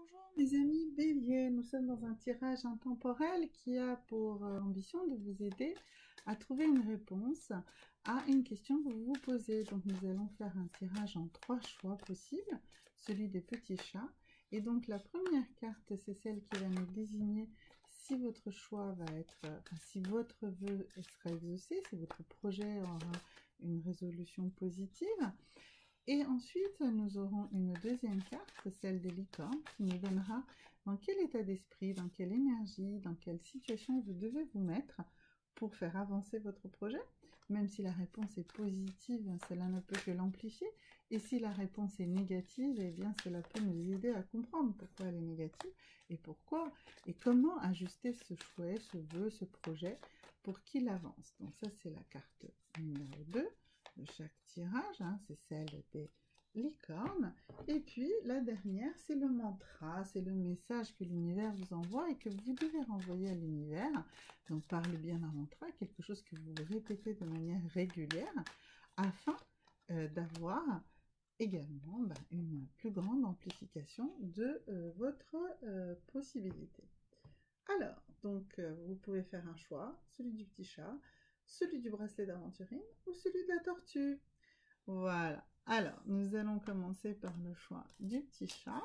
Bonjour mes amis Bélier, nous sommes dans un tirage intemporel qui a pour ambition de vous aider à trouver une réponse à une question que vous vous posez. Donc nous allons faire un tirage en 3 choix possibles, celui des petits chats. Et donc la première carte, c'est celle qui va nous désigner si votre choix va être, si votre vœu sera exaucé, si votre projet aura une résolution positive. Et ensuite, nous aurons une deuxième carte, celle des licornes, qui nous donnera dans quel état d'esprit, dans quelle énergie, dans quelle situation vous devez vous mettre pour faire avancer votre projet. Même si la réponse est positive, cela ne peut que l'amplifier. Et si la réponse est négative, eh bien cela peut nous aider à comprendre pourquoi elle est négative et pourquoi et comment ajuster ce souhait, ce vœu, ce projet pour qu'il avance. Donc ça, c'est la carte numéro 2 de chaque tirage, hein, c'est celle des licornes. Et puis la dernière, c'est le mantra, c'est le message que l'univers vous envoie et que vous devez renvoyer à l'univers. Donc par le biais d'un mantra, quelque chose que vous répétez de manière régulière afin d'avoir également une plus grande amplification de votre possibilité. Alors, donc vous pouvez faire un choix, celui du petit chat, celui du bracelet d'aventurine ou celui de la tortue. Voilà. Alors, nous allons commencer par le choix du petit chat.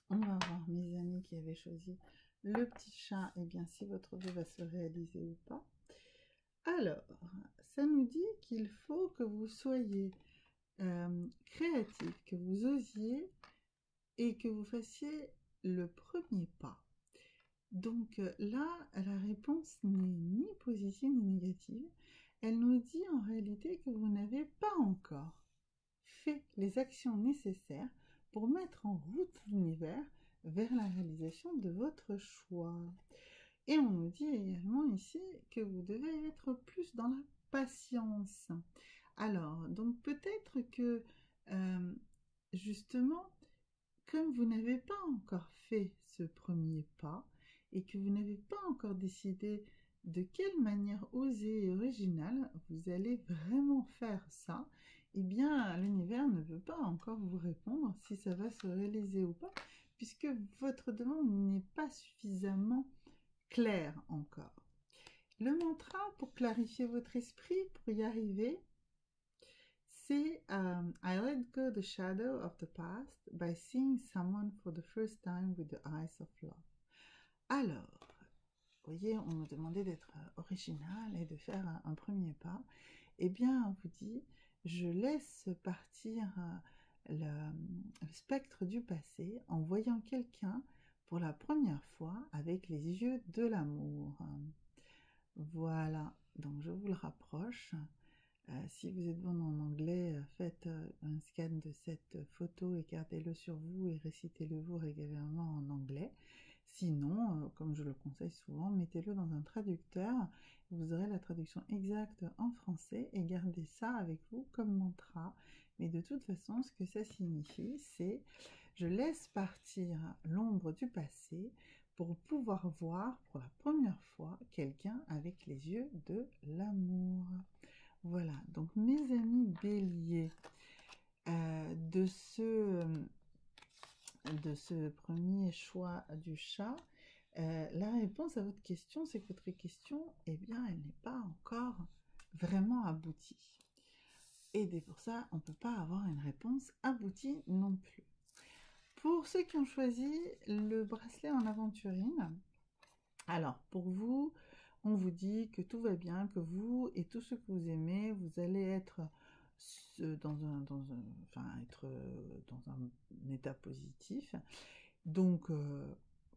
On va voir mes amis qui avaient choisi le petit chat, et bien si votre vœu va se réaliser ou pas. Alors, ça nous dit qu'il faut que vous soyez créatif, que vous osiez et que vous fassiez le premier pas. Donc là, la réponse n'est ni positive ni négative. Elle nous dit en réalité que vous n'avez pas encore fait les actions nécessaires pour mettre en route l'univers vers la réalisation de votre choix. Et on nous dit également ici que vous devez être plus dans la patience. Alors, donc peut-être que justement, comme vous n'avez pas encore fait ce premier pas et que vous n'avez pas encore décidé de quelle manière osée et originale vous allez vraiment faire ça, eh bien l'univers ne veut pas encore vous répondre si ça va se réaliser ou pas, puisque votre demande n'est pas suffisamment claire encore. Le mantra pour clarifier votre esprit, pour y arriver, c'est I let go the shadow of the past by seeing someone for the first time with the eyes of love. Alors, vous voyez, on nous demandait d'être original et de faire un premier pas. Eh bien, on vous dit, je laisse partir le spectre du passé en voyant quelqu'un pour la première fois avec les yeux de l'amour. Voilà, donc je vous le rapproche. Si vous êtes bon en anglais, faites un scan de cette photo et gardez-le sur vous et récitez-le vous régulièrement en anglais. Sinon, comme je le conseille souvent, mettez-le dans un traducteur. Vous aurez la traduction exacte en français et gardez ça avec vous comme mantra. Mais de toute façon, ce que ça signifie, c'est « Je laisse partir l'ombre du passé pour pouvoir voir pour la première fois quelqu'un avec les yeux de l'amour ». Voilà, donc mes amis Bélier, de ce premier choix du chat, la réponse à votre question, c'est que votre question, eh bien, elle n'est pas encore vraiment aboutie. Et pour ça, on ne peut pas avoir une réponse aboutie non plus. Pour ceux qui ont choisi le bracelet en aventurine, alors pour vous, on vous dit que tout va bien, que vous et tous ceux que vous aimez, vous allez être dans un état positif. Donc,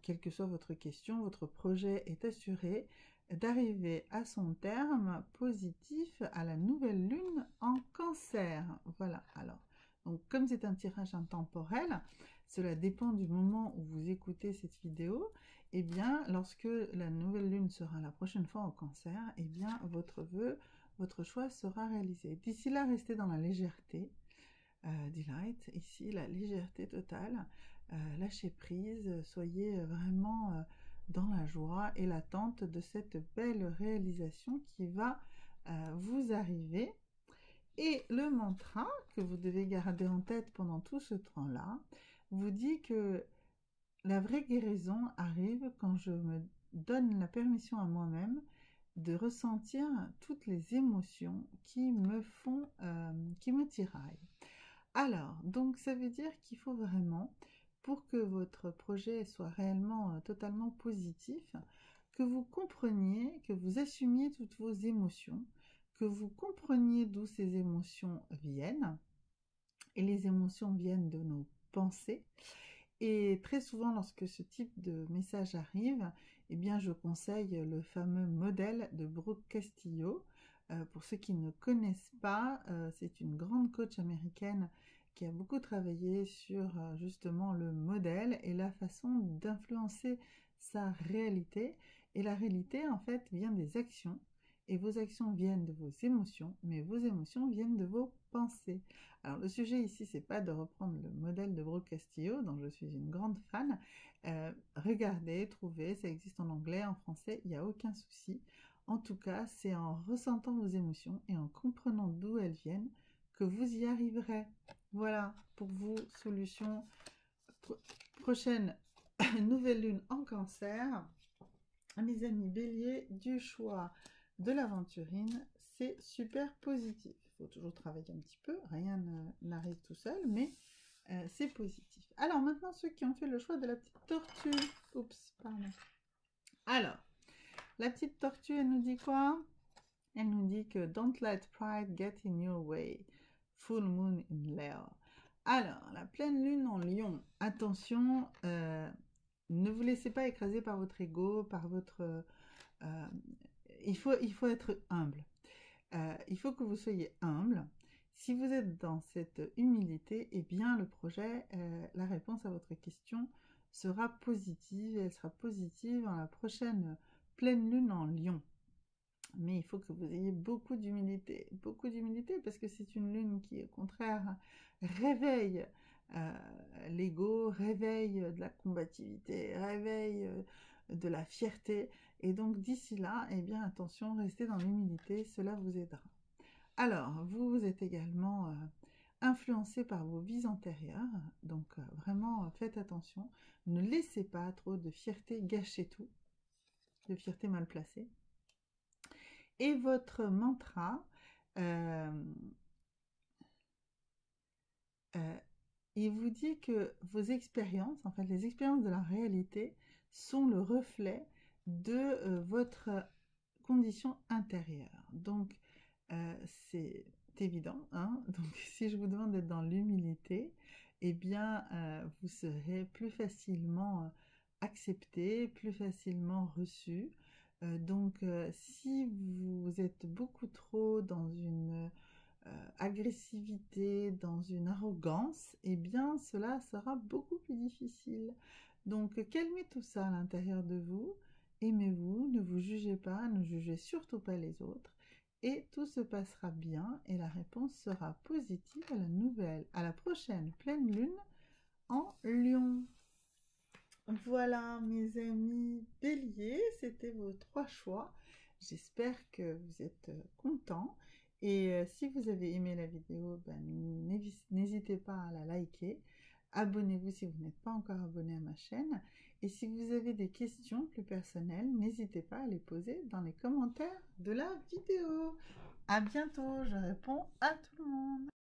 quelle que soit votre question, votre projet est assuré d'arriver à son terme positif à la nouvelle lune en Cancer. Voilà, alors, donc comme c'est un tirage intemporel, cela dépend du moment où vous écoutez cette vidéo. Eh bien, lorsque la nouvelle lune sera la prochaine fois en Cancer, eh bien, votre vœu, votre choix sera réalisé. D'ici là, restez dans la légèreté. Delight, ici, la légèreté totale. Lâchez prise, soyez vraiment dans la joie et l'attente de cette belle réalisation qui va vous arriver. Et le mantra que vous devez garder en tête pendant tout ce temps-là vous dit que la vraie guérison arrive quand je me donne la permission à moi-même de ressentir toutes les émotions qui me font, qui me tiraillent. Alors, donc ça veut dire qu'il faut vraiment, pour que votre projet soit réellement totalement positif, que vous compreniez, que vous assumiez toutes vos émotions, que vous compreniez d'où ces émotions viennent. Et les émotions viennent de nos pensées. Et très souvent, lorsque ce type de message arrive, eh bien, je conseille le fameux modèle de Brooke Castillo. Pour ceux qui ne connaissent pas, c'est une grande coach américaine qui a beaucoup travaillé sur justement le modèle et la façon d'influencer sa réalité. Et la réalité, en fait, vient des actions. Et vos actions viennent de vos émotions, mais vos émotions viennent de vos pensées. Alors le sujet ici, c'est pas de reprendre le modèle de Brooke Castillo, dont je suis une grande fan. Regardez, trouvez, ça existe en anglais, en français, il n'y a aucun souci. En tout cas, c'est en ressentant vos émotions et en comprenant d'où elles viennent que vous y arriverez. Voilà, pour vous, solution prochaine nouvelle lune en cancer. Mes amis béliers, du choix de l'aventurine, c'est super positif. Il faut toujours travailler un petit peu, rien n'arrive tout seul, mais c'est positif. Alors maintenant, ceux qui ont fait le choix de la petite tortue. Oups, pardon. Alors, la petite tortue, elle nous dit quoi? Elle nous dit que don't let pride get in your way. Full moon in Leo. Alors, la pleine lune en lion. Attention, ne vous laissez pas écraser par votre ego, par votre... il faut être humble. Il faut que vous soyez humble. Si vous êtes dans cette humilité, eh bien le projet, la réponse à votre question sera positive. Elle sera positive dans la prochaine pleine lune en lion. Mais il faut que vous ayez beaucoup d'humilité parce que c'est une lune qui, au contraire, réveille l'ego, réveille de la combativité, réveille de la fierté. Et donc d'ici là, eh bien attention, restez dans l'humilité, cela vous aidera. Alors, vous êtes également influencé par vos vies antérieures, donc vraiment faites attention. Ne laissez pas trop de fierté gâcher tout, de fierté mal placée. Et votre mantra, il vous dit que vos expériences, en fait les expériences de la réalité, sont le reflet de votre condition intérieure. Donc, c'est évident, hein. Donc si je vous demande d'être dans l'humilité, eh bien, vous serez plus facilement accepté, plus facilement reçu. Donc, si vous êtes beaucoup trop dans une agressivité, dans une arrogance, eh bien, cela sera beaucoup plus difficile. Donc, calmez tout ça à l'intérieur de vous, aimez-vous, ne vous jugez pas, ne jugez surtout pas les autres, et tout se passera bien, et la réponse sera positive à la prochaine pleine lune en Lion. Voilà mes amis béliers, c'était vos 3 choix. J'espère que vous êtes contents. Et si vous avez aimé la vidéo, ben, n'hésitez pas à la liker. Abonnez-vous si vous n'êtes pas encore abonné à ma chaîne. Et si vous avez des questions plus personnelles, n'hésitez pas à les poser dans les commentaires de la vidéo. À bientôt, je réponds à tout le monde.